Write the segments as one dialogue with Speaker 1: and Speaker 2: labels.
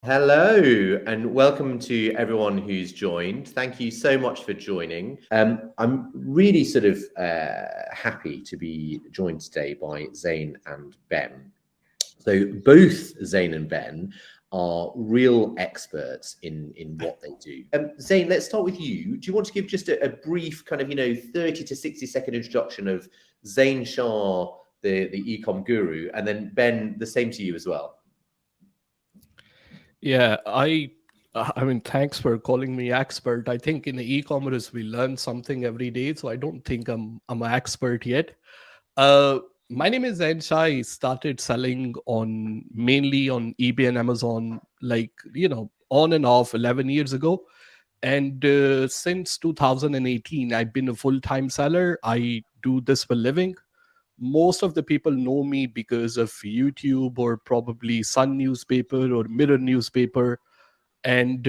Speaker 1: Hello and welcome to everyone who's joined. Thank you so much for joining. I'm really happy to be joined today by Zain and Ben. So both Zain and Ben are real experts in what they do. Zain, let's start with you. Do you want to give just a brief 30 to 60-second introduction of Zain Shah, the e-com guru, and then Ben, the same to you as well?
Speaker 2: Yeah, I mean, thanks for calling me expert. I think in the e-commerce we learn something every day, so I don't think I'm an expert yet. Uh, my name is Zain Shah. I started selling on mainly on eBay and Amazon, on and off 11 years ago. And since 2018, I've been a full-time seller. I do this for living. Most of the people know me because of YouTube or probably Sun newspaper or Mirror newspaper. And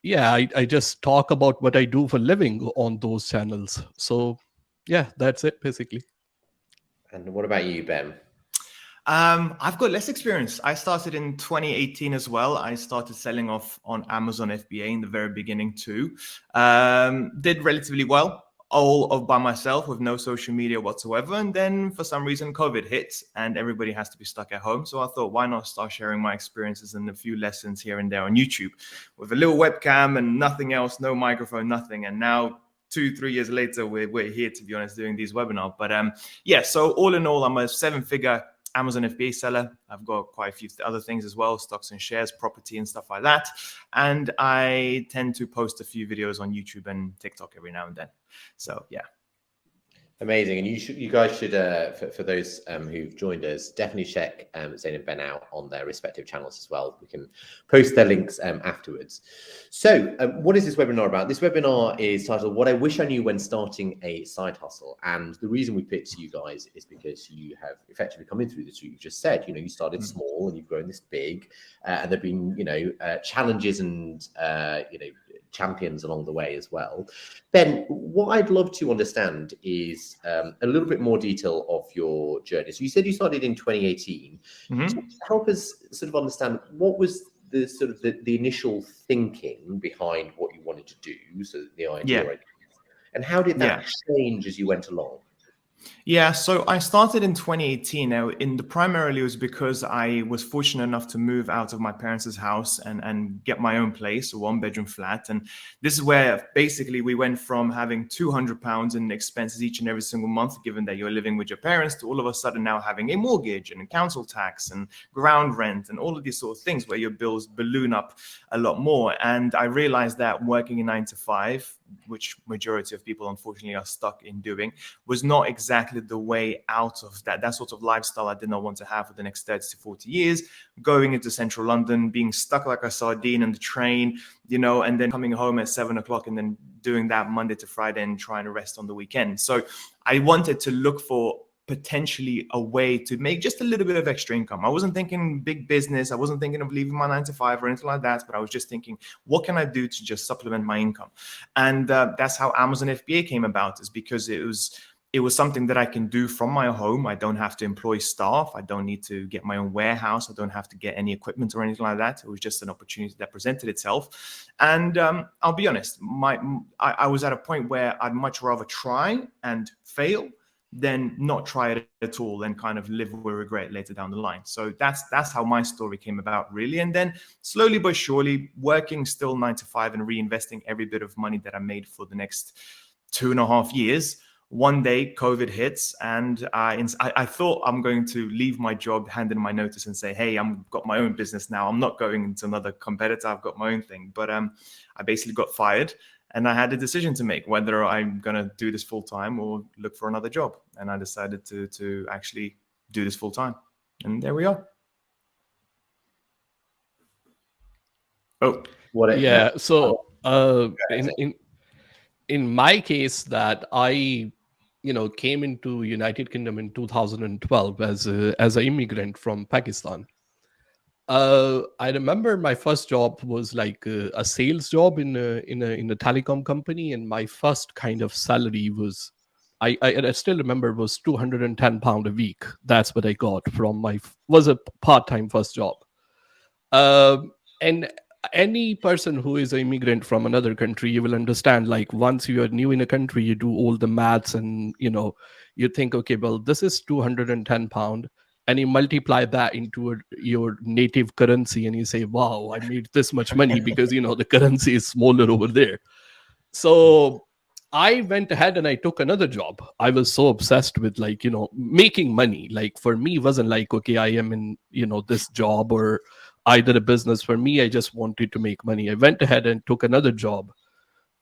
Speaker 2: I just talk about what I do for living on those channels. So yeah, that's it basically.
Speaker 1: And what about you, Ben?
Speaker 3: I've got less experience. I started in 2018 as well. I started selling off on Amazon FBA in the very beginning too. Did relatively well, all of by myself with no social media whatsoever. And then for some reason, COVID hit and everybody has to be stuck at home. So I thought, why not start sharing my experiences and a few lessons here and there on YouTube with a little webcam and nothing else, no microphone, nothing. And now 2-3 years later, we're here, to be honest, doing these webinars. But so all in all, I'm a 7-figure Amazon FBA seller. I've got quite a few other things as well, stocks and shares, property and stuff like that. And I tend to post a few videos on YouTube and TikTok every now and then. So yeah.
Speaker 1: Amazing. And you guys should, for those who've joined us, definitely check Zain and Ben out on their respective channels as well. We can post their links afterwards. So what is this webinar about? This webinar is titled What I Wish I Knew When Starting a Side Hustle. And the reason we picked you guys is because you have effectively come in through this route. You've just said, you started small and you've grown this big, and there've been, challenges and, champions along the way as well. Ben, what I'd love to understand is a little bit more detail of your journey. So you said you started in 2018. So help us sort of understand what was the initial thinking behind what you wanted to do, so the idea, and how did that change as you went along?
Speaker 3: Yeah, so I started in 2018. Now, primarily it was because I was fortunate enough to move out of my parents' house and get my own place, a 1-bedroom flat. And this is where basically we went from having £200 in expenses each and every single month, given that you're living with your parents, to all of a sudden now having a mortgage and a council tax and ground rent and all of these sort of things where your bills balloon up a lot more. And I realized that working a 9 to 5, which majority of people unfortunately are stuck in doing, was not exactly the way out of that sort of lifestyle I did not want to have for the next 30 to 40 years, going into central London, being stuck like a sardine on the train, and then coming home at 7 o'clock and then doing that Monday to Friday and trying to rest on the weekend. So I wanted to look for potentially a way to make just a little bit of extra income. I wasn't thinking big business. I wasn't thinking of leaving my 9 to 5 or anything like that, but I was just thinking, what can I do to just supplement my income? And that's how Amazon FBA came about, is because it was something that I can do from my home. I don't have to employ staff. I don't need to get my own warehouse. I don't have to get any equipment or anything like that. It was just an opportunity that presented itself. And I'll be honest, I was at a point where I'd much rather try and fail than not try it at all and kind of live with regret later down the line. So that's how my story came about, really. And then slowly but surely, working still 9 to 5 and reinvesting every bit of money that I made for the next 2.5 years. One day, COVID hits, and I thought I'm going to leave my job, hand in my notice, and say, "Hey, I've got my own business now. I'm not going into another competitor. I've got my own thing." But I basically got fired, and I had a decision to make whether I'm going to do this full time or look for another job. And I decided to actually do this full time, and there we are.
Speaker 2: So in my case, that I came into United Kingdom in 2012 as an immigrant from Pakistan. I remember my first job was like a sales job in a telecom company, and my first kind of salary was, I still remember, was £210 a week. That's what I got from was a part-time first job. And any person who is an immigrant from another country, you will understand, like, once you are new in a country, you do all the maths, and you think, okay, well, this is 210 pound, and you multiply that into your native currency, and you say, wow, I made this much money, because the currency is smaller over there. So I went ahead and I took another job. I was so obsessed with, like, making money. Like, for me, it wasn't like, okay, I am in, this job or either a business. For me, I just wanted to make money. I went ahead and took another job.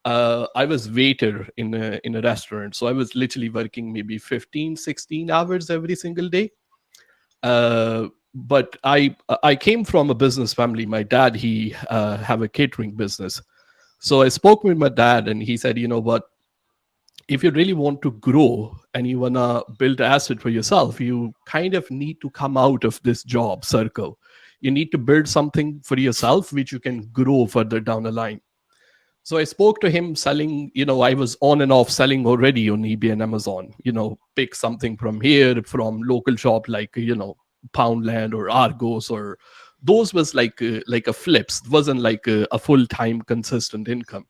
Speaker 2: I was waiter in a restaurant. So I was literally working maybe 15, 16 hours every single day. But I came from a business family. My dad, he have a catering business. So I spoke with my dad, and he said, you know what, if you really want to grow and you want to build an asset for yourself, you kind of need to come out of this job circle. You need to build something for yourself which you can grow further down the line. So I spoke to him selling, I was on and off selling already on eBay and Amazon, pick something from here, from local shop, like, Poundland or Argos, or those was like a flips. It wasn't like a full-time consistent income.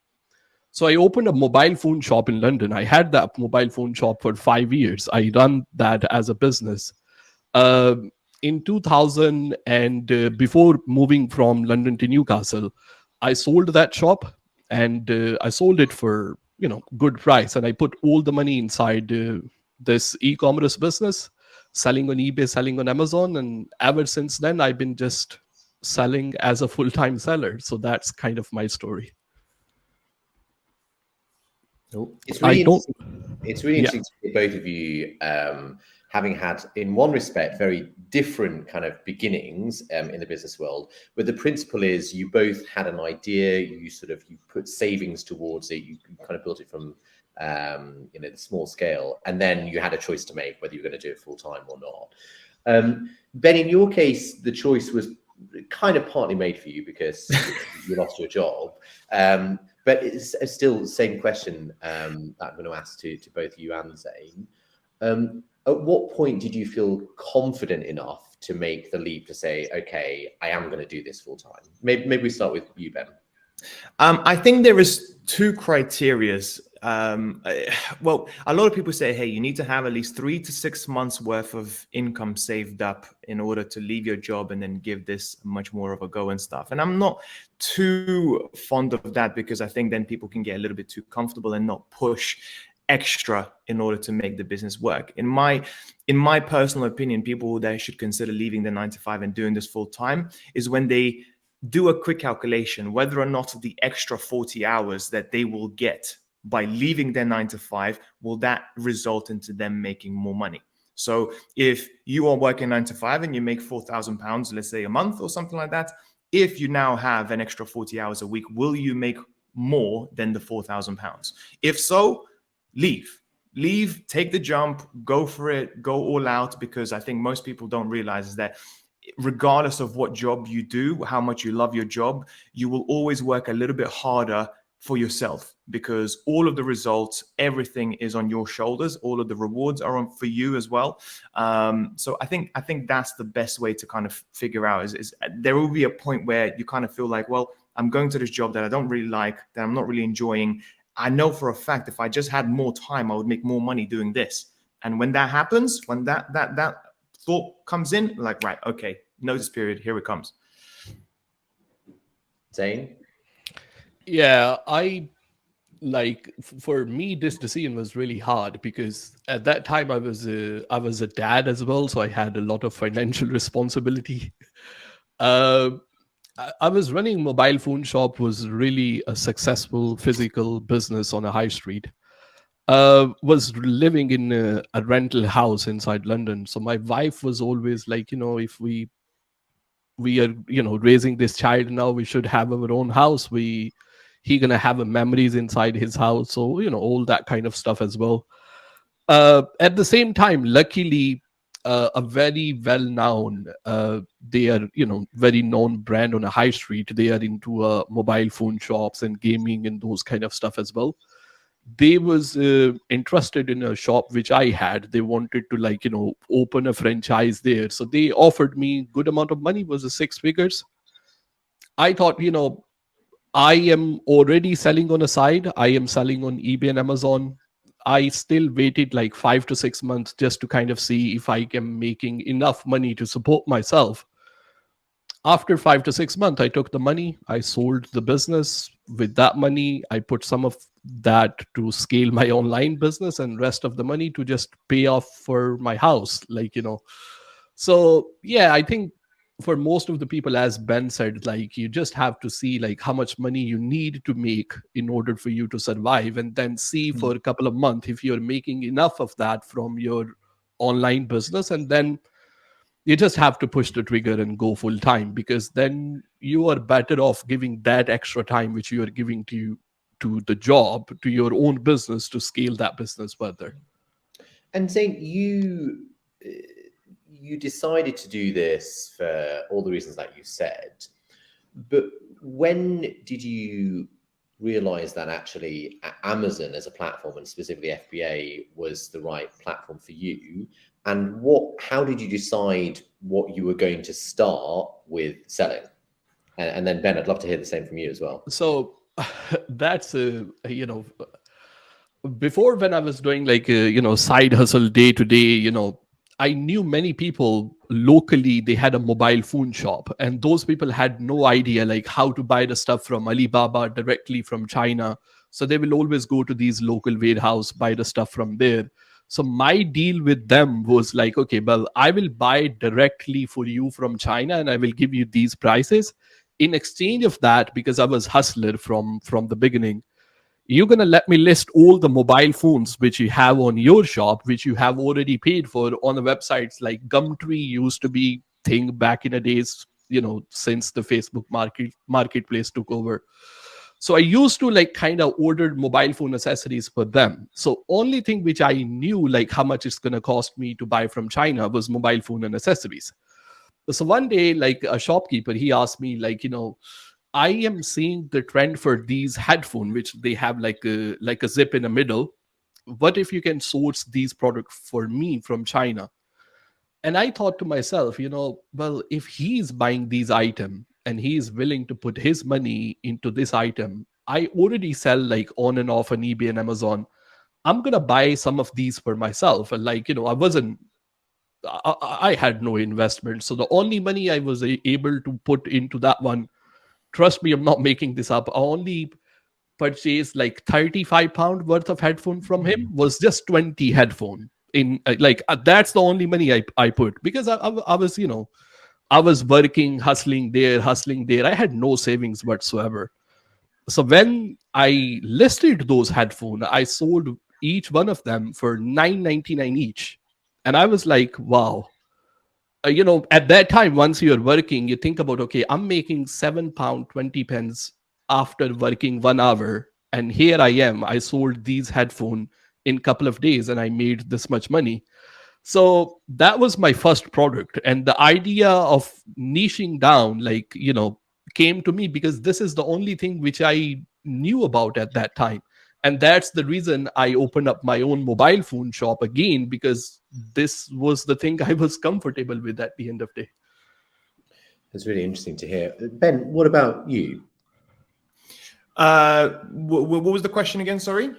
Speaker 2: So I opened a mobile phone shop in London. I had that mobile phone shop for 5 years. I run that as a business. In 2000, and before moving from London to Newcastle, I sold that shop, and I sold it for good price. And I put all the money inside this e-commerce business, selling on eBay, selling on Amazon. And ever since then, I've been just selling as a full-time seller. So that's kind of my story.
Speaker 1: It's really
Speaker 2: I don't.
Speaker 1: interesting. It's really
Speaker 2: Yeah.
Speaker 1: interesting to see both of you having had, in one respect, very different kind of beginnings in the business world. But the principle is, you both had an idea. You put savings towards it. You kind of built it from the small scale, and then you had a choice to make whether you're going to do it full time or not. Ben, in your case, the choice was kind of partly made for you because you lost your job. But it's still the same question that I'm going to ask to both you and Zain. At what point did you feel confident enough to make the leap to say, okay, I am going to do this full time? Maybe we start with you, Ben.
Speaker 3: I think there is two criterias. Well, a lot of people say, hey, you need to have at least 3 to 6 months worth of income saved up in order to leave your job and then give this much more of a go and stuff. And I'm not too fond of that, because I think then people can get a little bit too comfortable and not push extra in order to make the business work. In my personal opinion, people that should consider leaving the 9 to 5 and doing this full time is when they do a quick calculation whether or not the extra 40 hours that they will get by leaving their 9 to 5, will that result into them making more money? So if you are working 9 to 5 and you make £4,000, let's say a month or something like that, if you now have an extra 40 hours a week, will you make more than the £4,000? If so, leave, take the jump, go for it, go all out, because I think most people don't realize is that regardless of what job you do, how much you love your job, you will always work a little bit harder for yourself, because all of the results, everything is on your shoulders. All of the rewards are on for you as well. So I think that's the best way to kind of figure out is there will be a point where you kind of feel like, well, I'm going to this job that I don't really like, that I'm not really enjoying. I know for a fact if I just had more time, I would make more money doing this. And when that happens, when that thought comes in, like, right, okay, notice period, here it comes.
Speaker 1: Zain?
Speaker 2: Yeah, for me, this decision was really hard, because at that time I was a dad as well, so I had a lot of financial responsibility. I was running mobile phone shop, was really a successful physical business on a high street. Was living in a rental house inside London, so my wife was always like, if we are raising this child now, we should have our own house. He gonna have a memories inside his house, so all that kind of stuff as well. At the same time, luckily, a very well known they are very known brand on a high street, they are into mobile phone shops and gaming and those kind of stuff as well. They was interested in a shop which I had. They wanted to open a franchise there, so they offered me good amount of money, was a 6 figures. I thought, I am already selling on a side. I am selling on eBay and Amazon. I still waited like 5 to 6 months just to kind of see if I am making enough money to support myself. After 5 to 6 months, I took the money, I sold the business. With that money, I put some of that to scale my online business, and rest of the money to just pay off for my house. So yeah, I think for most of the people, as Ben said, like you just have to see like how much money you need to make in order for you to survive, and then see for a couple of months if you're making enough of that from your online business, and then you just have to push the trigger and go full time, because then you are better off giving that extra time which you are giving to the job, to your own business, to scale that business further.
Speaker 1: And Zain, you decided to do this for all the reasons that you said, but when did you realize that actually Amazon as a platform, and specifically FBA, was the right platform for you? And how did you decide what you were going to start with selling? And then Ben, I'd love to hear the same from you as well.
Speaker 2: So that's before, when I was doing like side hustle day to day, I knew many people locally. They had a mobile phone shop, and those people had no idea like how to buy the stuff from Alibaba directly from China. So they will always go to these local warehouse, buy the stuff from there. So my deal with them was like, okay, well, I will buy directly for you from China, and I will give you these prices. In exchange of that, because I was hustler from the beginning, you're going to let me list all the mobile phones which you have on your shop, which you have already paid for on the websites. Like Gumtree used to be thing back in the days, since the Facebook marketplace took over. So I used to like kind of ordered mobile phone accessories for them. So only thing which I knew like how much it's going to cost me to buy from China was mobile phone and accessories. So one day, like a shopkeeper, he asked me like, I am seeing the trend for these headphones, which they have like a zip in the middle. What if you can source these products for me from China? And I thought to myself, well, if he's buying these items and he is willing to put his money into this item, I already sell like on and off on eBay and Amazon. I'm gonna buy some of these for myself. And like, I had no investment, so the only money I was able to put into that one, trust me, I'm not making this up, I only purchased like 35 pound worth of headphone from him. Was just 20 headphone in that's the only money I put, because I was I was working, hustling there. I had no savings whatsoever. So when I listed those headphones, I sold each one of them for 9.99 each. And I was like, wow. At that time, once you're working, you think about, okay, I'm making £7 20 pence after working 1 hour, and here I am, I sold these headphones in a couple of days and I made this much money. So that was my first product, and the idea of niching down, like, came to me because this is the only thing which I knew about at that time. And that's the reason I opened up my own mobile phone shop again, because this was the thing I was comfortable with at the end of the day.
Speaker 1: That's really interesting to hear. Ben, what about you?
Speaker 3: What was the question again? Sorry.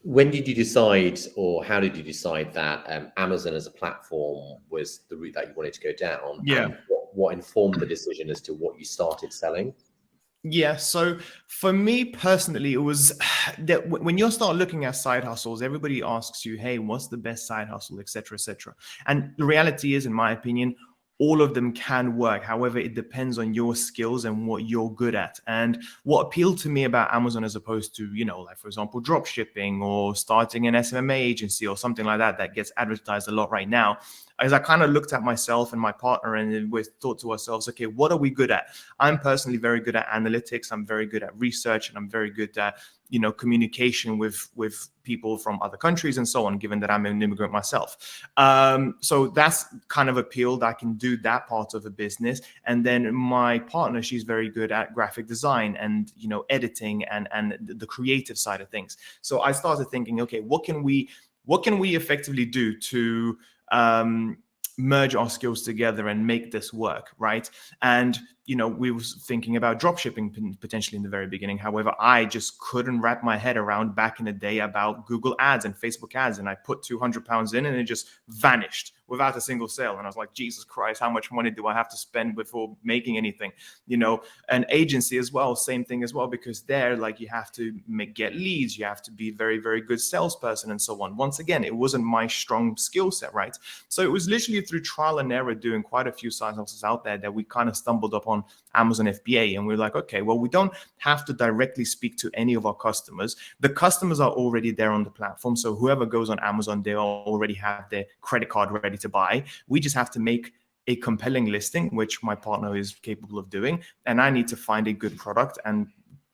Speaker 1: When did you decide, or how did you decide that Amazon as a platform was the route that you wanted to go down?
Speaker 3: Yeah.
Speaker 1: And what informed the decision as to what you started selling?
Speaker 3: Yeah, so for me personally, it was that when you start looking at side hustles, everybody asks you, hey, what's the best side hustle, etc., etc. And the reality is, in my opinion, all of them can work. However, it depends on your skills and what you're good at. And what appealed to me about Amazon, as opposed to, like, for example, drop shipping or starting an SMMA agency or something like that gets advertised a lot right now, as I kind of looked at myself and my partner, and we thought to ourselves, okay, what are we good at? I'm personally very good at analytics. I'm very good at research, and I'm very good at, communication with people from other countries and so on, given that I'm an immigrant myself. So that's kind of appealed. I can do that part of the business. And then my partner, she's very good at graphic design and, editing and the creative side of things. So I started thinking, okay, what can we effectively do to merge our skills together and make this work, right? And we was thinking about drop shipping potentially in the very beginning. However, I just couldn't wrap my head around back in the day about Google ads and Facebook ads. And I put £200 in and it just vanished without a single sale. And I was like, Jesus Christ, how much money do I have to spend before making anything? An agency as well, same thing as well, because there, like, you have to get leads, you have to be very, very good salesperson and so on. Once again, it wasn't my strong skill set, right? So it was literally through trial and error, doing quite a few side hustles out there, that we kind of stumbled upon Amazon FBA. And we're like, okay, well, we don't have to directly speak to any of our customers. The customers are already there on the platform. So whoever goes on Amazon, they already have their credit card ready to buy. We just have to make a compelling listing, which my partner is capable of doing. And I need to find a good product and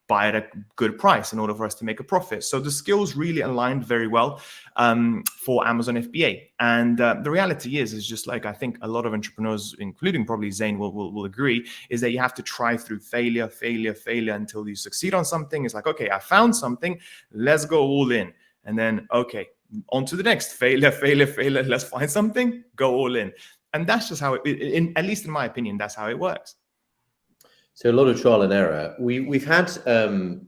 Speaker 3: buy at a good price in order for us to make a profit. So the skills really aligned very well for Amazon FBA. And the reality is just like, I think a lot of entrepreneurs, including probably Zain, will agree, is that you have to try through failure until you succeed on something. It's like, okay, I found something, let's go all in. And then, okay, on to the next failure. Let's find something, go all in. And that's just how at least in my opinion, that's how it works.
Speaker 1: So a lot of trial and error. We've had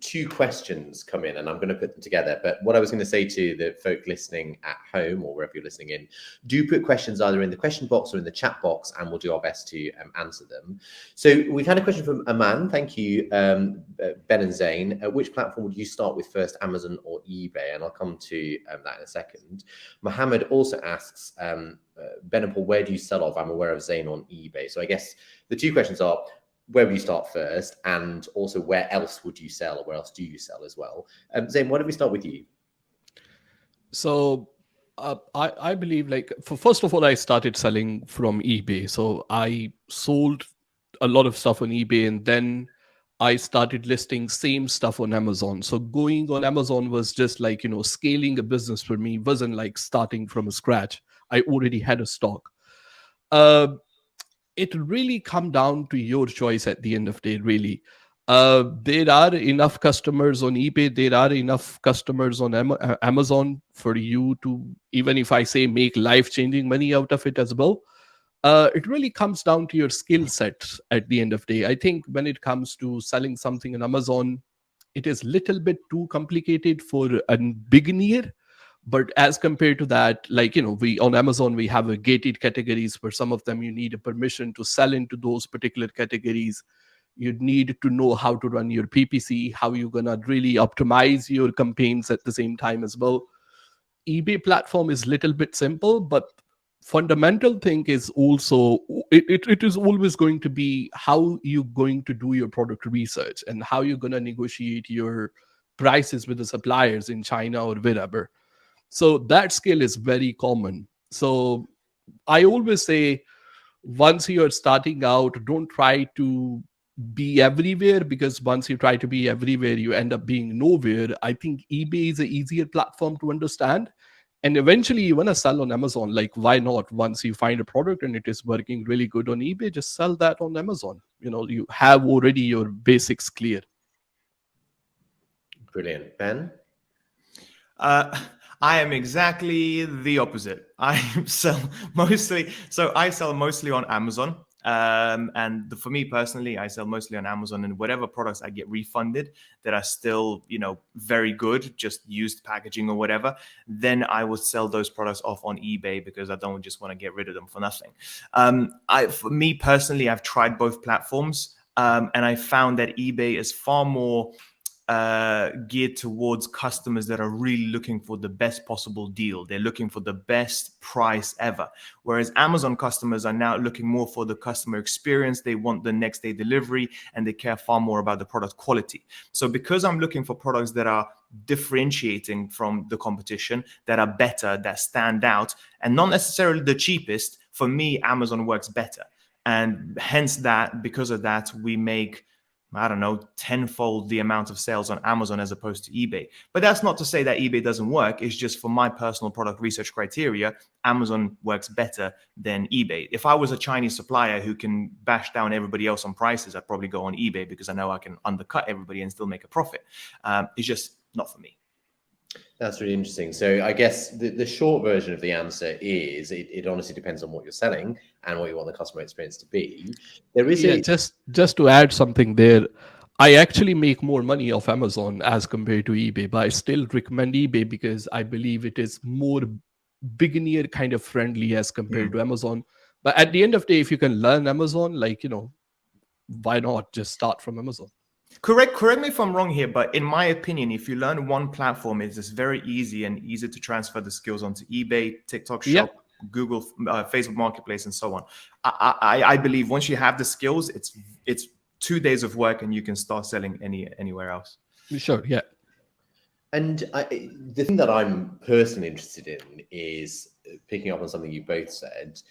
Speaker 1: 2 questions come in, and I'm going to put them together. But what I was going to say to the folk listening at home or wherever you're listening in, do put questions either in the question box or in the chat box, and we'll do our best to answer them. So we've had a question from Aman. Thank you, Ben and Zain. Which platform would you start with first, Amazon or eBay? And I'll come to that in a second. Mohammed also asks, Ben and Paul, where do you sell off? I'm aware of Zain on eBay. So I guess the 2 questions are, where would you start first, and also where else would you sell, or where else do you sell as well? Zain, why don't we start with you?
Speaker 2: So I believe, like, first of all, I started selling from eBay. So I sold a lot of stuff on eBay, and then I started listing same stuff on Amazon. So going on Amazon was just like, scaling a business for me. Wasn't like starting from scratch. I already had a stock. It really come down to your choice at the end of the day, really. There are enough customers on eBay. There are enough customers on Amazon for you to, even if I say make life-changing money out of it as well. It really comes down to your skill set at the end of the day. I think when it comes to selling something on Amazon, it is a little bit too complicated for a beginner. But as compared to that, like, we on Amazon, we have a gated categories. For some of them, you need a permission to sell into those particular categories. You need to know how to run your PPC, how you're going to really optimize your campaigns at the same time as well. eBay platform is little bit simple, but fundamental thing is also, it is always going to be how you're going to do your product research and how you're going to negotiate your prices with the suppliers in China or wherever. So that skill is very common. So I always say, once you're starting out, don't try to be everywhere, because once you try to be everywhere, you end up being nowhere. I think eBay is an easier platform to understand. And eventually you want to sell on Amazon. Like, why not? Once you find a product and it is working really good on eBay, just sell that on Amazon. You have already your basics clear.
Speaker 1: Brilliant. Ben?
Speaker 3: I am exactly the opposite. I sell mostly on Amazon. And for me personally, I sell mostly on Amazon, and whatever products I get refunded that are still, very good, just used packaging or whatever, then I will sell those products off on eBay, because I don't just want to get rid of them for nothing. For me personally, I've tried both platforms, and I found that eBay is far more geared towards customers that are really looking for the best possible deal. They're looking for the best price ever. Whereas Amazon customers are now looking more for the customer experience. They want the next day delivery, and they care far more about the product quality. So because I'm looking for products that are differentiating from the competition, that are better, that stand out, and not necessarily the cheapest, for me, Amazon works better. And hence that, because of that, we make, I don't know, tenfold the amount of sales on Amazon as opposed to eBay. But that's not to say that eBay doesn't work. It's just, for my personal product research criteria, Amazon works better than eBay. If I was a Chinese supplier who can bash down everybody else on prices, I'd probably go on eBay, because I know I can undercut everybody and still make a profit. It's just not for me.
Speaker 1: That's really interesting. So I guess the short version of the answer is it honestly depends on what you're selling and what you want the customer experience to be. There is
Speaker 2: Yeah,
Speaker 1: a
Speaker 2: just to add something there, I actually make more money off Amazon as compared to eBay, but I still recommend eBay because I believe it is more beginner kind of friendly as compared
Speaker 3: Mm.
Speaker 2: to Amazon. But at the end of the day, if you can learn Amazon, like, why not just start from Amazon?
Speaker 3: Correct me if I'm wrong here, but in my opinion, if you learn one platform, it's just very easy and easy to transfer the skills onto eBay, TikTok
Speaker 2: Yeah,
Speaker 3: Shop, Google, Facebook Marketplace, and so on. I believe once you have the skills, it's 2 days of work and you can start selling anywhere else.
Speaker 2: sure. Yeah.
Speaker 1: And the thing that I'm personally interested in is picking up on something you both said.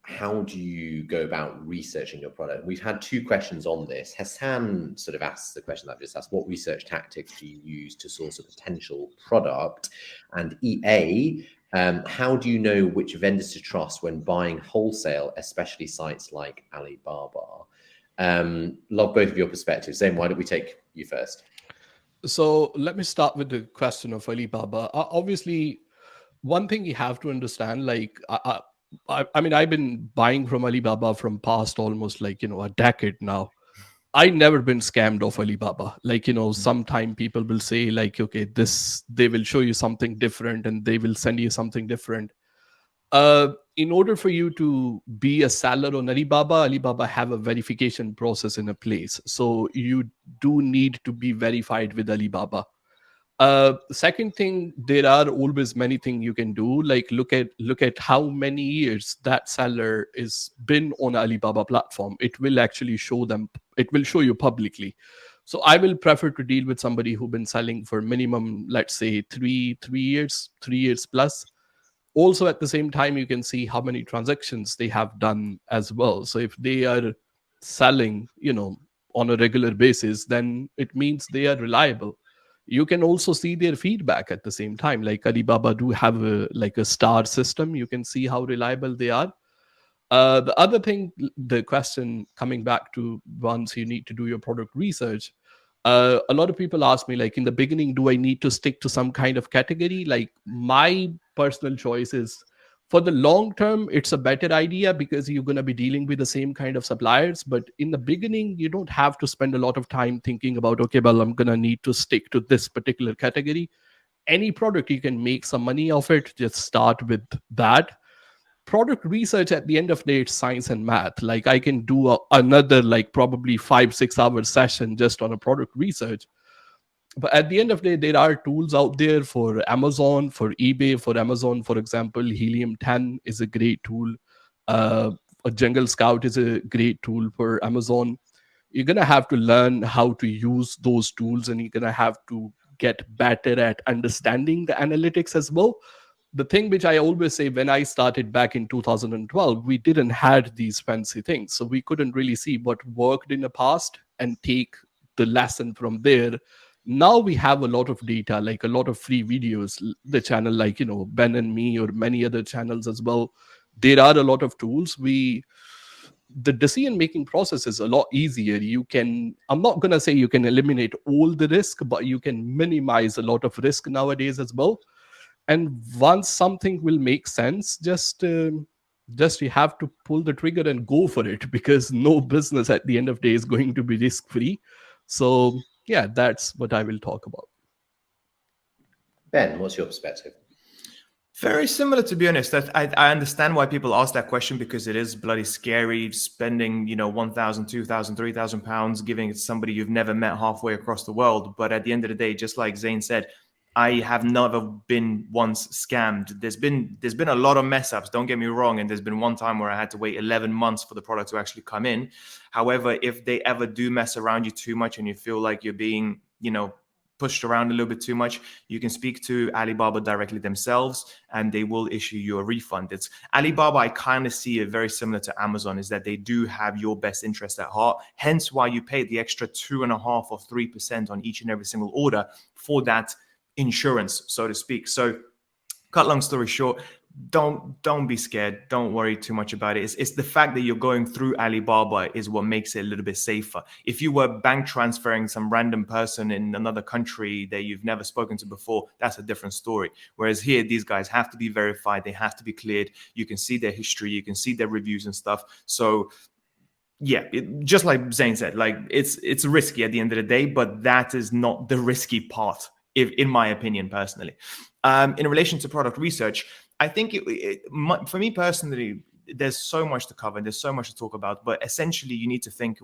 Speaker 1: How do you go about researching your product? We've had two questions on this. Hassan sort of asks the question that I've just asked: what research tactics do you use to source a potential product? And EA, how do you know which vendors to trust when buying wholesale, especially sites like Alibaba? Love both of your perspectives. Zain, why don't we take you first?
Speaker 2: So let me start with the question of Alibaba. Obviously, one thing you have to understand, like, I mean, I've been buying from Alibaba from past almost like, a decade now. I never been scammed off Alibaba. Like, sometime people will say like, okay, they will show you something different and they will send you something different. In order for you to be a seller on Alibaba have a verification process in a place. So you do need to be verified with Alibaba. Second thing, there are always many things you can do. Like look at how many years that seller is been on Alibaba platform. It will actually show them. It will show you publicly. So I will prefer to deal with somebody who been selling for minimum, let's say three years, 3 years plus. Also at the same time, you can see how many transactions they have done as well. So if they are selling, on a regular basis, then it means they are reliable. You can also see their feedback at the same time. Like Alibaba do have a star system. You can see how reliable they are. The other thing, the question coming back to, once you need to do your product research, a lot of people ask me, like, in the beginning, do I need to stick to some kind of category? Like, my personal choice is, for the long term, it's a better idea because you're going to be dealing with the same kind of suppliers. But in the beginning, you don't have to spend a lot of time thinking about, okay, well, I'm going to need to stick to this particular category. Any product, you can make some money off it. Just start with that. Product research, at the end of the day, it's science and math. Like, I can do another like probably 5-6 hour session just on a product research. But at the end of the day, there are tools out there for Amazon, for eBay. For Amazon, for example, Helium 10 is a great tool. A Jungle Scout is a great tool for Amazon. You're going to have to learn how to use those tools, and you're going to have to get better at understanding the analytics as well. The thing which I always say, when I started back in 2012, we didn't had these fancy things. So we couldn't really see what worked in the past and take the lesson from there. Now we have a lot of data, like a lot of free videos, the channel like, Ben and me, or many other channels as well. There are a lot of tools. The decision making process is a lot easier. I'm not going to say you can eliminate all the risk, but you can minimize a lot of risk nowadays as well. And once something will make sense, just you have to pull the trigger and go for it, because no business at the end of the day is going to be risk free. So yeah, that's what I will talk about.
Speaker 1: Ben, what's your perspective?
Speaker 3: Very similar, to be honest. I understand why people ask that question, because it is bloody scary spending, 1,000, 2,000, 3,000 pounds, giving it to somebody you've never met halfway across the world. But at the end of the day, just like Zain said, I have never been once scammed. There's been a lot of mess ups, don't get me wrong. And there's been one time where I had to wait 11 months for the product to actually come in. However, if they ever do mess around you too much and you feel like you're being, pushed around a little bit too much, you can speak to Alibaba directly themselves and they will issue you a refund. It's Alibaba, I kind of see it very similar to Amazon, is that they do have your best interest at heart. Hence why you pay the extra 2.5% or 3% on each and every single order for that insurance, so to speak. So cut long story short, don't be scared. Don't worry too much about it. It's the fact that you're going through Alibaba is what makes it a little bit safer. If you were bank transferring some random person in another country that you've never spoken to before, that's a different story. Whereas here, these guys have to be verified. They have to be cleared. You can see their history. You can see their reviews and stuff. So yeah, just like Zain said, like it's risky at the end of the day, but that is not the risky part, if in my opinion, personally. In relation to product research, I think for me personally, there's so much to cover. There's so much to talk about, but essentially you need to think,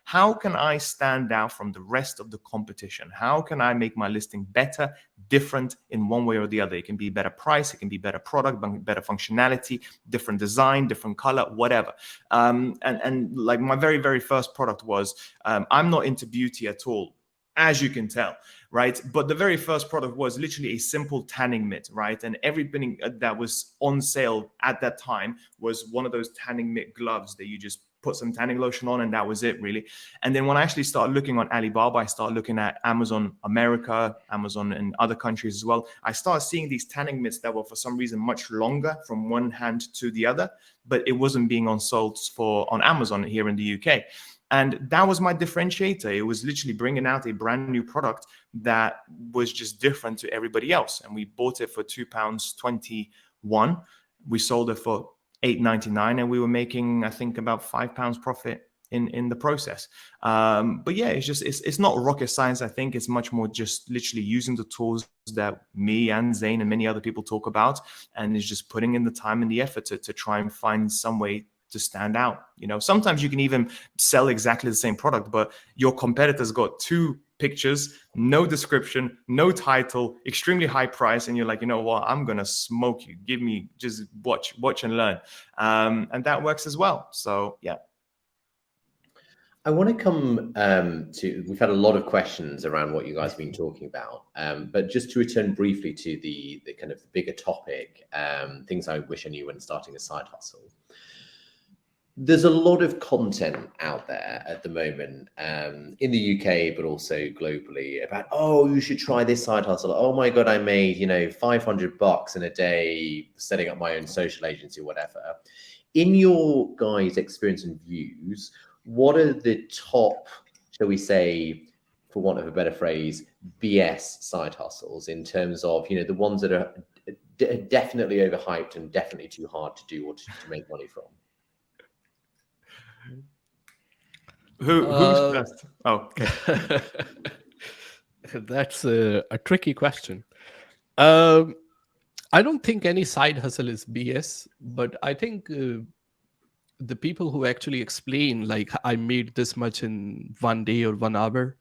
Speaker 3: how can I stand out from the rest of the competition? How can I make my listing better, different in one way or the other? It can be better price, it can be better product, better functionality, different design, different color, whatever. And like my very, very first product was, I'm not into beauty at all, as you can tell, right? But the very first product was literally a simple tanning mitt, right? And everything that was on sale at that time was one of those tanning mitt gloves that you just put some tanning lotion on, and that was it, really. And then when I actually started looking on Alibaba, I started looking at Amazon America, Amazon in other countries as well. I started seeing these tanning mitts that were for some reason much longer from one hand to the other, but it wasn't being sold on Amazon here in the UK. And that was my differentiator. It was literally bringing out a brand new product that was just different to everybody else. And we bought it for £2.21. We sold it for £8.99, and we were making, I think, about £5 profit in the process. But yeah, it's not rocket science. I think it's much more just literally using the tools that me and Zain and many other people talk about, and it's just putting in the time and the effort to try and find some way to stand out. Sometimes you can even sell exactly the same product, but your competitor's got 2 pictures, no description, no title, extremely high price, and you're like, you know what, I'm gonna smoke you. Give me, just watch and learn. And that works as well. So yeah.
Speaker 1: I want to come we've had a lot of questions around what you guys have been talking about, but just to return briefly to the kind of bigger topic, things I wish I knew when starting a side hustle. There's a lot of content out there at the moment, in the UK, but also globally, about, oh, you should try this side hustle. Oh my God, I made, $500 in a day setting up my own social agency or whatever. In your guys' experience and views, what are the top, shall we say, for want of a better phrase, BS side hustles, in terms of, the ones that are definitely overhyped and definitely too hard to do or to make money from?
Speaker 3: Who's first? Oh, okay.
Speaker 2: That's a tricky question. I don't think any side hustle is BS, but I think the people who actually explain, like, I made this much in 1 day or 1 hour,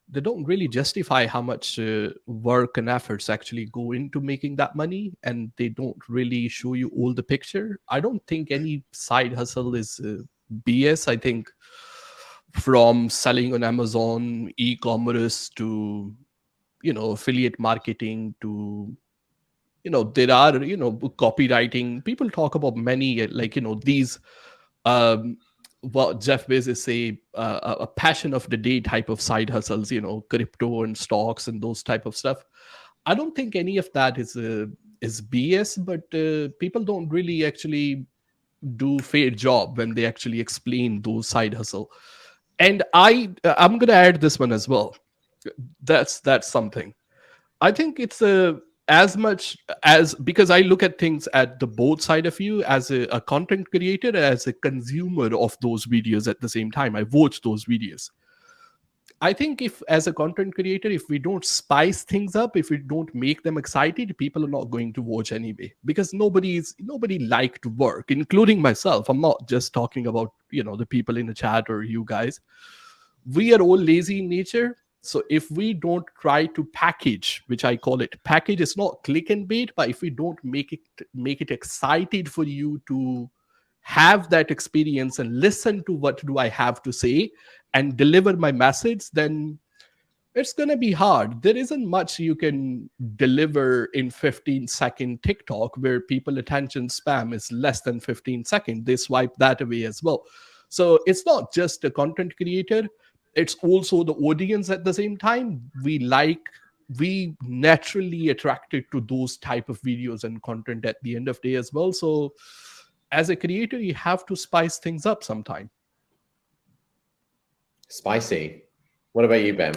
Speaker 2: they don't really justify how much work and efforts actually go into making that money, and they don't really show you all the picture. I don't think any side hustle is BS. I think from selling on Amazon, e-commerce, to affiliate marketing, to there are copywriting. People talk about many, like, these what Jeff Bezos say, a passion of the day type of side hustles, crypto and stocks and those type of stuff. I don't think any of that is BS, but people don't really actually do fair job when they actually explain those side hustle. And I'm gonna add this one as well. That's something. I think it's as much as, because I look at things at the both side of you, as a content creator, as a consumer of those videos at the same time. I watch those videos. I think if, as a content creator, if we don't spice things up, if we don't make them excited, people are not going to watch anyway, because nobody like to work, including myself. I'm not just talking about, the people in the chat or you guys. We are all lazy in nature. So if we don't try to package, which I call it package, it's not click and bait, but if we don't make it excited for you to have that experience and listen to what do I have to say and deliver my message, then it's going to be hard. There isn't much you can deliver in 15-second TikTok, where people attention spam is less than 15 seconds. They swipe that away as well. So it's not just a content creator, it's also the audience at the same time. We like we naturally attracted to those type of videos and content at the end of the day as well. So as a creator, you have to spice things up sometime.
Speaker 1: Spicy. What about you, Ben?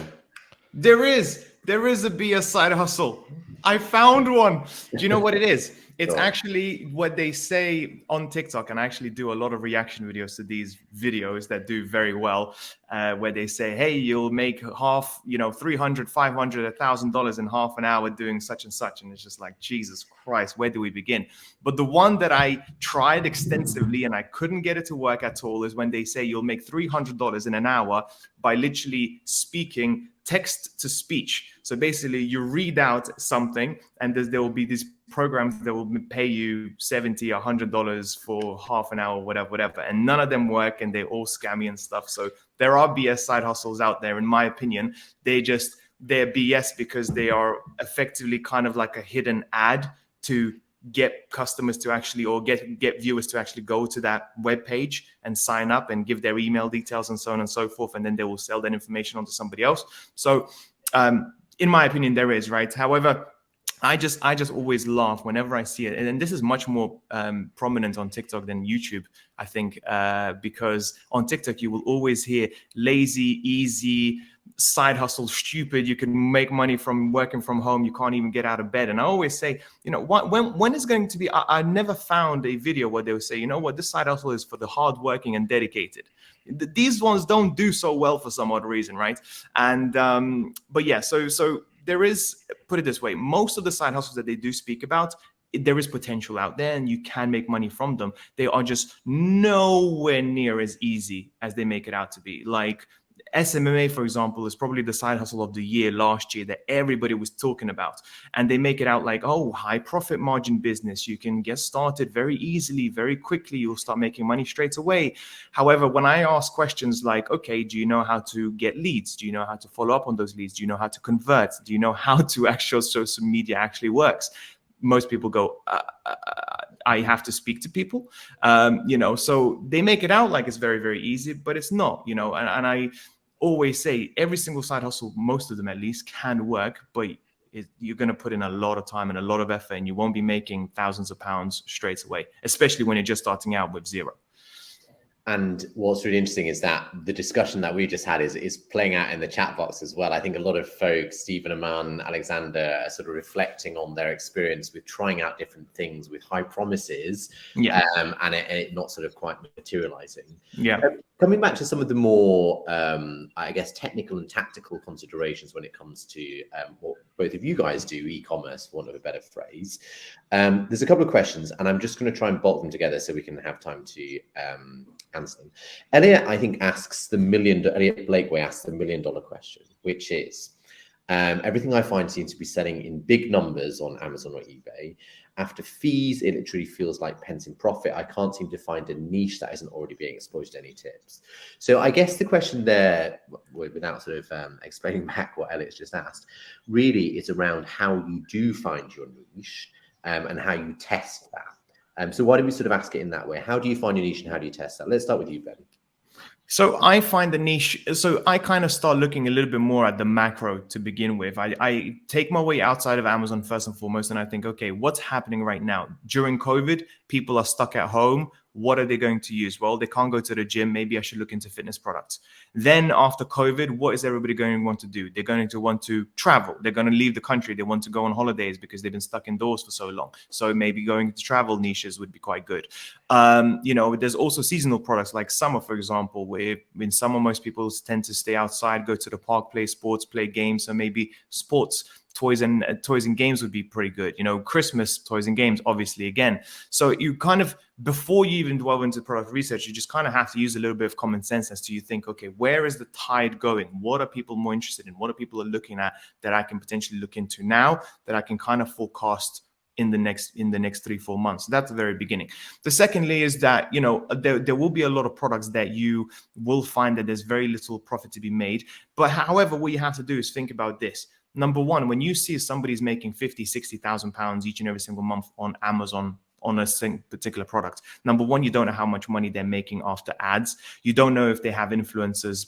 Speaker 3: There is a BS side hustle. I found one. Do you know what it is? It's
Speaker 1: Sure.
Speaker 3: actually what they say on TikTok, and I actually do a lot of reaction videos to these videos that do very well, where they say, hey, you'll make half, $300, $500, $1,000 in half an hour doing such and such. And it's just like, Jesus Christ, where do we begin? But the one that I tried extensively and I couldn't get it to work at all is when they say you'll make $300 in an hour by literally speaking text to speech. So basically you read out something and there will be these programs that will pay you $70, $100 for half an hour, whatever. And none of them work and they're all scammy and stuff. So there are BS side hustles out there. In my opinion, they're BS because they are effectively kind of like a hidden ad to get customers to actually, or get viewers to actually go to that web page and sign up and give their email details and so on and so forth, and then they will sell that information onto somebody else. So in my opinion, there is, right? However, I just always laugh whenever I see it, and this is much more prominent on TikTok than YouTube, I think, because on TikTok you will always hear lazy, easy, side hustle, stupid, you can make money from working from home, you can't even get out of bed. And I always say, when is going to be, I never found a video where they would say, this side hustle is for the hardworking and dedicated. These ones don't do so well for some odd reason, right? And but yeah, so there is, put it this way, most of the side hustles that they do speak about, there is potential out there and you can make money from them. They are just nowhere near as easy as they make it out to be. Like SMMA, for example, is probably the side hustle of the year last year that everybody was talking about. And they make it out like, oh, high profit margin business. You can get started very easily, very quickly. You'll start making money straight away. However, when I ask questions like, okay, do you know how to get leads? Do you know how to follow up on those leads? Do you know how to convert? Do you know how to actual social media actually works? Most people go, I have to speak to people, so they make it out like it's very, very easy, but it's not, and I always say every single side hustle, most of them at least, can work, but you're going to put in a lot of time and a lot of effort, and you won't be making thousands of pounds straight away, especially when you're just starting out with zero.
Speaker 1: And what's really interesting is that the discussion that we just had is playing out in the chat box as well. I think a lot of folks, Stephen, Aman, Alexander, are sort of reflecting on their experience with trying out different things with high promises, and it not sort of quite materializing.
Speaker 3: Yeah.
Speaker 1: Coming back to some of the more, I guess, technical and tactical considerations when it comes to what both of you guys do, e-commerce, for want of a better phrase. There's a couple of questions, and I'm just going to try and bolt them together so we can have time to answer them. Elliot, I think, Elliot Blakeway asks the $1 million question, which is, everything I find seems to be selling in big numbers on Amazon or eBay. After fees, it literally feels like pence in profit. I can't seem to find a niche that isn't already being exploited. Any tips? So I guess the question there, without sort of explaining back what Elliot's just asked, really is around how you do find your niche and how you test that. So why don't we sort of ask it in that way? How do you find your niche and how do you test that? Let's start with you, Ben.
Speaker 3: So I find the niche, so I kind of start looking a little bit more at the macro to begin with. I take my way outside of Amazon first and foremost, and I think, okay, what's happening right now? During COVID, people are stuck at home. What are they going to use? Well, they can't go to the gym. Maybe I should look into fitness products. Then after COVID, what is everybody going to want to do? They're going to want to travel. They're going to leave the country. They want to go on holidays because they've been stuck indoors for so long. So maybe going to travel niches would be quite good. There's also seasonal products like summer, for example, where in summer, most people tend to stay outside, go to the park, play sports, play games. So maybe sports toys and games would be pretty good. Christmas toys and games, obviously, again. So you kind of, before you even delve into product research, you just kind of have to use a little bit of common sense as to you think, okay, where is the tide going? What are people more interested in? What are people looking at that I can potentially look into now that I can kind of forecast in the next 3-4 months? That's the very beginning. The secondly is that, there will be a lot of products that you will find that there's very little profit to be made. But however, what you have to do is think about this. Number one, when you see somebody's making 50, 60,000 pounds each and every single month on Amazon on a particular product, number one, you don't know how much money they're making after ads. You don't know if they have influencers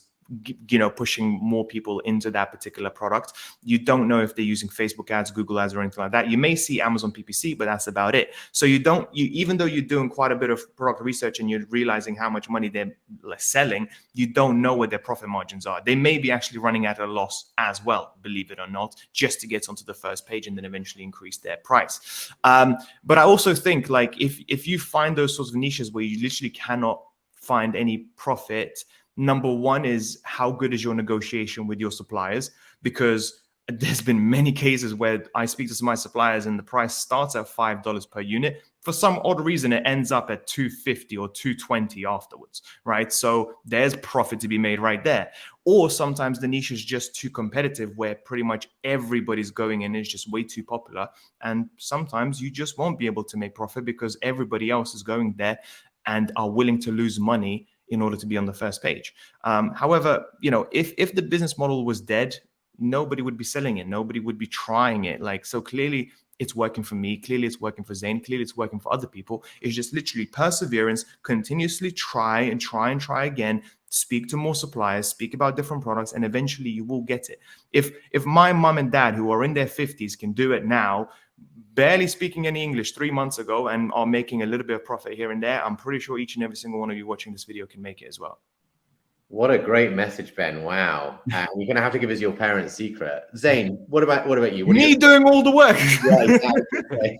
Speaker 3: pushing more people into that particular product. You don't know if they're using Facebook ads, Google ads, or anything like that. You may see Amazon PPC, but that's about it. So even though you're doing quite a bit of product research and you're realizing how much money they're selling, you don't know what their profit margins are. They may be actually running at a loss as well, believe it or not, just to get onto the first page and then eventually increase their price. But I also think, like, if you find those sorts of niches where you literally cannot find any profit, number one is how good is your negotiation with your suppliers? Because there's been many cases where I speak to some of my suppliers and the price starts at $5 per unit. For some odd reason, it ends up at $2.50 or $2.20 afterwards, right? So there's profit to be made right there. Or sometimes the niche is just too competitive where pretty much everybody's going in, it's just way too popular. And sometimes you just won't be able to make profit because everybody else is going there and are willing to lose money in order to be on the first page. However, if the business model was dead, nobody would be selling it. Nobody would be trying it. So clearly it's working for me. Clearly it's working for Zain. Clearly it's working for other people. It's just literally perseverance, continuously try again, speak to more suppliers, speak about different products, and eventually you will get it. If my mom and dad, who are in their 50s, can do it now, barely speaking any English 3 months ago, and are making a little bit of profit here and there, I'm pretty sure each and every single one of you watching this video can make it as well. What
Speaker 1: a great message, Ben. Wow. You're going to have to give us your parents' secret. Zain, what about you?
Speaker 3: Me doing all the work.
Speaker 1: Yeah, exactly.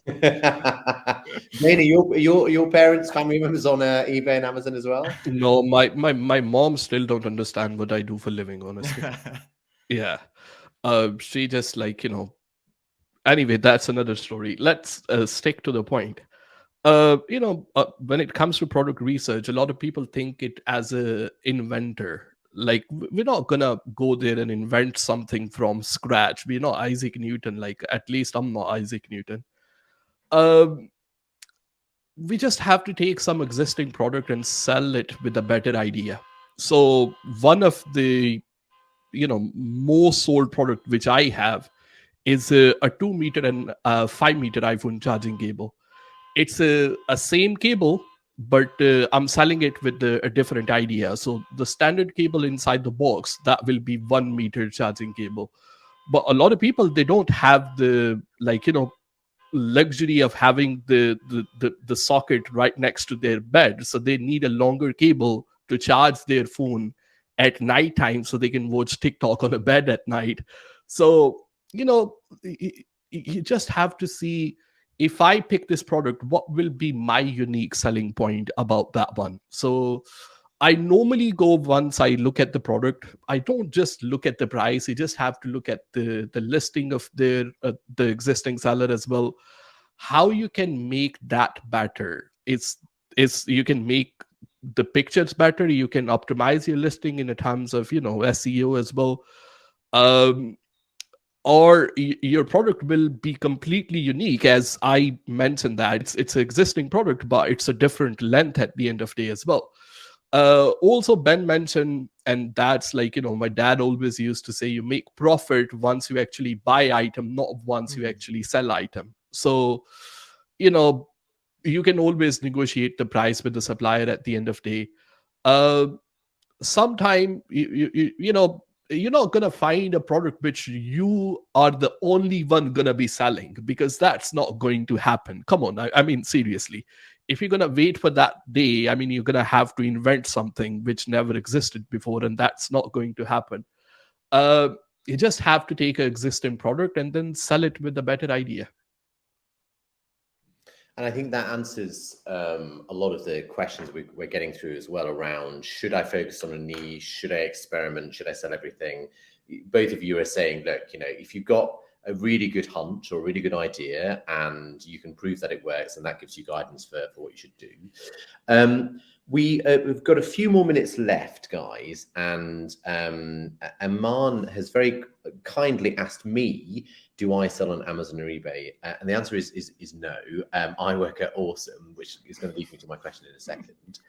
Speaker 1: Zain, are your parents, family members on eBay and Amazon as well?
Speaker 2: No, my mom still don't understand what I do for living, honestly. Yeah. She just anyway, that's another story. Let's stick to the point. When it comes to product research, a lot of people think it as a inventor. Like, we're not gonna go there and invent something from scratch. We're not Isaac Newton. At least I'm not Isaac Newton. We just have to take some existing product and sell it with a better idea. So one of the most sold product which I have is a 2 meter and 5 meter iPhone charging cable. It's a same cable, but I'm selling it with a different idea. So the standard cable inside the box, that will be 1 meter charging cable. But a lot of people, they don't have the luxury of having the socket right next to their bed. So they need a longer cable to charge their phone at night time so they can watch TikTok on a bed at night. So, you just have to see, if I pick this product, what will be my unique selling point about that one? So I normally go, once I look at the product, I don't just look at the price. You just have to look at the listing of the existing seller as well. How you can make that better. It's you can make the pictures better. You can optimize your listing in terms of SEO as well. Or your product will be completely unique. As I mentioned, that it's an existing product, but it's a different length at the end of the day as well. Also, Ben mentioned, and that's my dad always used to say, you make profit once you actually buy item, not once you actually sell item. So, you can always negotiate the price with the supplier at the end of the day. Sometime, you're not going to find a product which you are the only one going to be selling, because that's not going to happen. Come on. I mean, seriously, if you're going to wait for that day, you're going to have to invent something which never existed before, and that's not going to happen. You just have to take an existing product and then sell it with a better idea.
Speaker 1: And I think that answers a lot of the questions we're getting through as well around, should I focus on a niche? Should I experiment? Should I sell everything? Both of you are saying, look, if you've got a really good hunch or a really good idea and you can prove that it works, and that gives you guidance for what you should do. We've got a few more minutes left, guys, and Aman has very kindly asked me, do I sell on Amazon or eBay? And the answer is no. I work at Osome, which is going to lead me to my question in a second.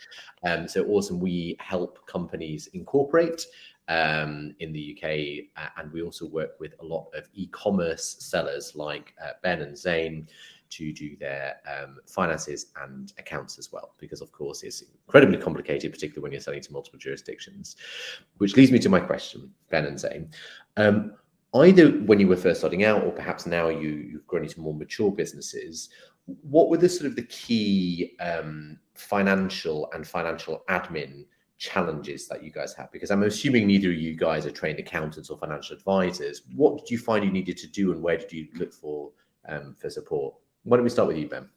Speaker 1: So Osome, we help companies incorporate in the UK, and we also work with a lot of e-commerce sellers like Ben and Zain to do their finances and accounts as well, because of course it's incredibly complicated, particularly when you're selling to multiple jurisdictions. Which leads me to my question, Ben and Zain. Either when you were first starting out, or perhaps now you've grown into more mature businesses, what were the sort of the key financial admin challenges that you guys have? Because I'm assuming neither of you guys are trained accountants or financial advisors. What did you find you needed to do, and where did you look for support? Why don't we start with you, Ben?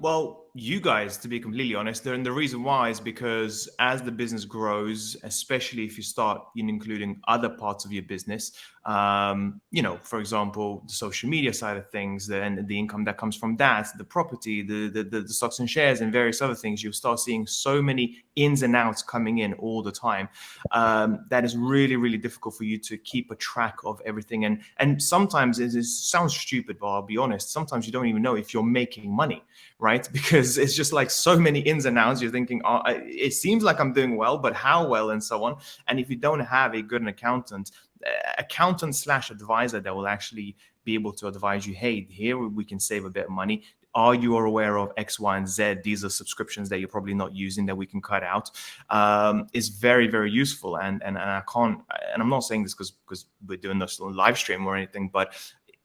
Speaker 3: Well, you guys, to be completely honest, and the reason why is because as the business grows, especially if you start including other parts of your business, for example, the social media side of things, and the income that comes from that, the property, the stocks and shares, and various other things, you'll start seeing so many ins and outs coming in all the time. That is really, really difficult for you to keep a track of everything. And sometimes it sounds stupid, but I'll be honest, sometimes you don't even know if you're making money, right? Because it's just like so many ins and outs. You're thinking, oh, it seems like I'm doing well, but how well, and so on. And if you don't have a good accountant / advisor that will actually be able to advise you, hey, here we can save a bit of money. Are you aware of X, Y, and Z? These are subscriptions that you're probably not using that we can cut out. Is very, very useful. And I can't, and I'm not saying this because we're doing this on live stream or anything, but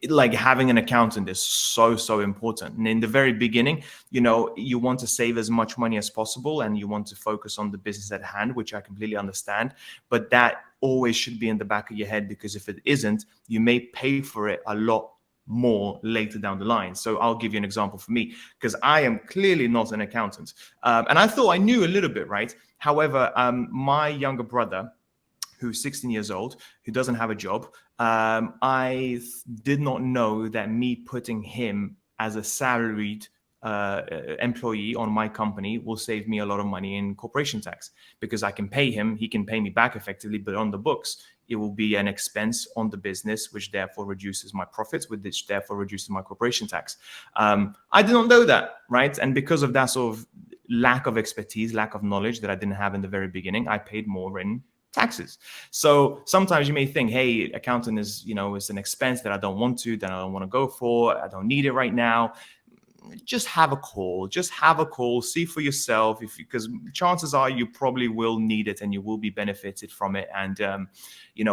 Speaker 3: like having an accountant is so important. And in the very beginning, you want to save as much money as possible, and you want to focus on the business at hand, which I completely understand. But that always should be in the back of your head, because if it isn't, you may pay for it a lot more later down the line. So I'll give you an example for me, because I am clearly not an accountant. And I thought I knew a little bit, right? However, my younger brother, who's 16 years old, who doesn't have a job, I did not know that me putting him as a salaried employee on my company will save me a lot of money in corporation tax, because I can pay him, he can pay me back effectively, but on the books, it will be an expense on the business, which therefore reduces my profits, which therefore reduces my corporation tax. I did not know that, right? And because of that sort of lack of expertise, lack of knowledge that I didn't have in the very beginning, I paid more in taxes. So sometimes you may think, hey, accountant is, is an expense that I don't want to, that I don't want to go for, I don't need it right now. Just have a call, see for yourself, because chances are you probably will need it and you will be benefited from it. And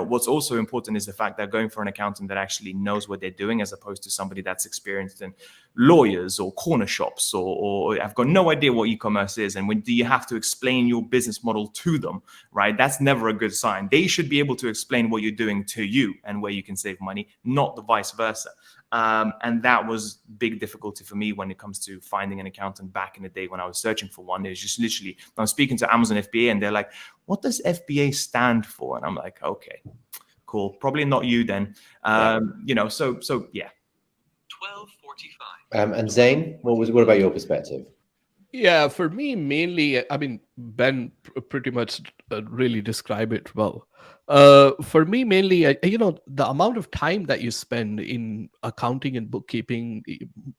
Speaker 3: what's also important is the fact that going for an accountant that actually knows what they're doing, as opposed to somebody that's experienced in lawyers or corner shops, or I've got no idea what e-commerce is, and when do you have to explain your business model to them, right? That's never a good sign. They should be able to explain what you're doing to you and where you can save money, not the vice versa. And that was big difficulty for me when it comes to finding an accountant back in the day when I was searching for one. It was just literally, I was speaking to Amazon FBA and they're like, what does FBA stand for? And I'm like, okay, cool. Probably not you then. So yeah.
Speaker 1: 12:45. And Zain, what about your perspective?
Speaker 2: Yeah, for me, mainly, I mean, Ben pretty much really described it well. For me, mainly, the amount of time that you spend in accounting and bookkeeping,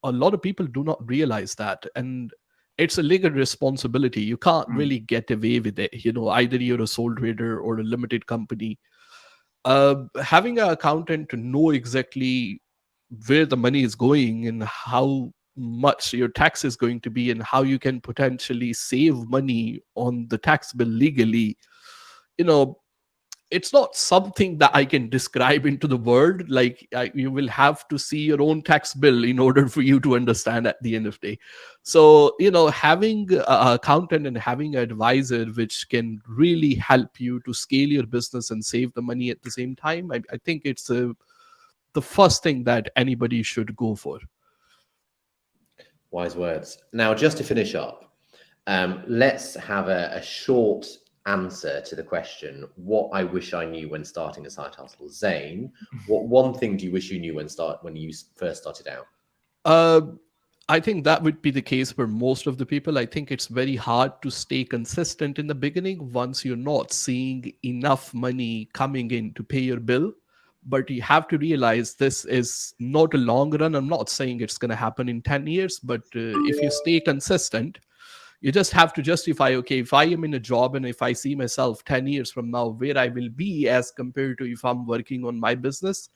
Speaker 2: a lot of people do not realize that. And it's a legal responsibility. You can't really get away with it. Either you're a sole trader or a limited company. Having an accountant to know exactly where the money is going and how much your tax is going to be and how you can potentially save money on the tax bill legally, it's not something that I can describe into the word. Like you will have to see your own tax bill in order for you to understand at the end of the day. So, having an accountant and having an advisor which can really help you to scale your business and save the money at the same time, I think it's the first thing that anybody should go for.
Speaker 1: Wise words. Now, just to finish up, let's have a short answer to the question, what I wish I knew when starting a side hustle. Zain, what one thing do you wish you knew when you first started out?
Speaker 2: I think that would be the case for most of the people. I think it's very hard to stay consistent in the beginning once you're not seeing enough money coming in to pay your bill. But you have to realize this is not a long run. I'm not saying it's going to happen in 10 years, but if you stay consistent, you just have to justify, okay, if I am in a job and if I see myself 10 years from now, where I will be as compared to if I'm working on my business,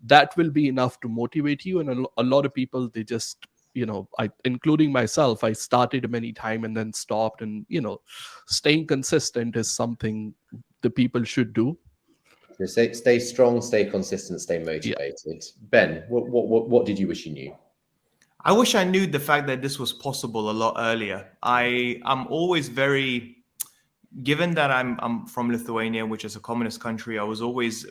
Speaker 2: that will be enough to motivate you. And a lot of people, they just, including myself, I started many times and then stopped. And staying consistent is something the people should do.
Speaker 1: So stay strong, stay consistent, stay motivated. Ben, what did you wish you knew?
Speaker 3: I wish I knew the fact that this was possible a lot earlier. I'm always very, given that I'm from Lithuania, which is a communist country,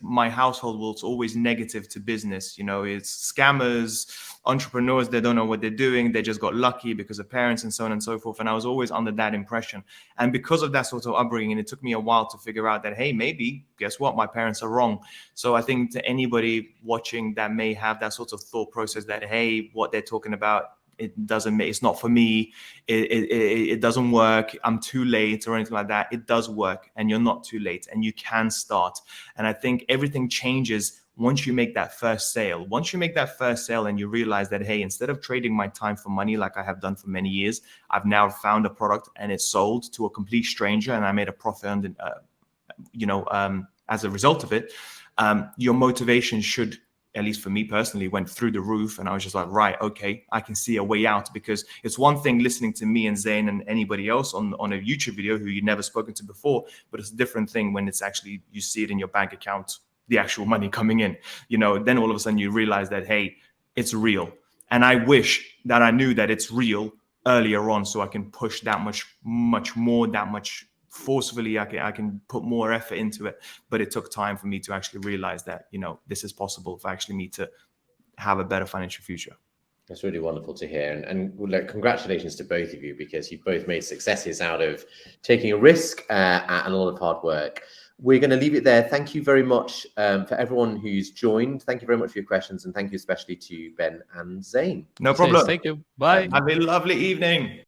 Speaker 3: my household was always negative to business. It's scammers, entrepreneurs, they don't know what they're doing. They just got lucky because of parents and so on and so forth. And I was always under that impression. And because of that sort of upbringing, it took me a while to figure out that, hey, maybe, guess what? My parents are wrong. So I think to anybody watching that may have that sort of thought process that, hey, what they're talking about, it's not for me, it doesn't work, I'm too late or anything like that. It does work, and you're not too late, and you can start. And I think everything changes once you make that first sale. Once you make that first sale and you realize that, hey, instead of trading my time for money like I have done for many years, I've now found a product and it's sold to a complete stranger and I made a profit as a result of it. Your motivation should, at least for me personally, went through the roof. And I was just like, right, okay, I can see a way out. Because it's one thing listening to me and Zain and anybody else on a YouTube video who you've never spoken to before, but it's a different thing when it's actually, you see it in your bank account, the actual money coming in, then all of a sudden you realize that, hey, it's real. And I wish that I knew that it's real earlier on, so I can push that much more, that much forcefully. I can put more effort into it. But it took time for me to actually realize that, this is possible for actually me to have a better financial future.
Speaker 1: That's really wonderful to hear. And look, congratulations to both of you, because you've both made successes out of taking a risk and a lot of hard work. We're going to leave it there. Thank you very much for everyone who's joined. Thank you very much for your questions. And thank you especially to Ben and Zain.
Speaker 3: No problem.
Speaker 2: Thank you. Bye.
Speaker 3: Have a lovely evening.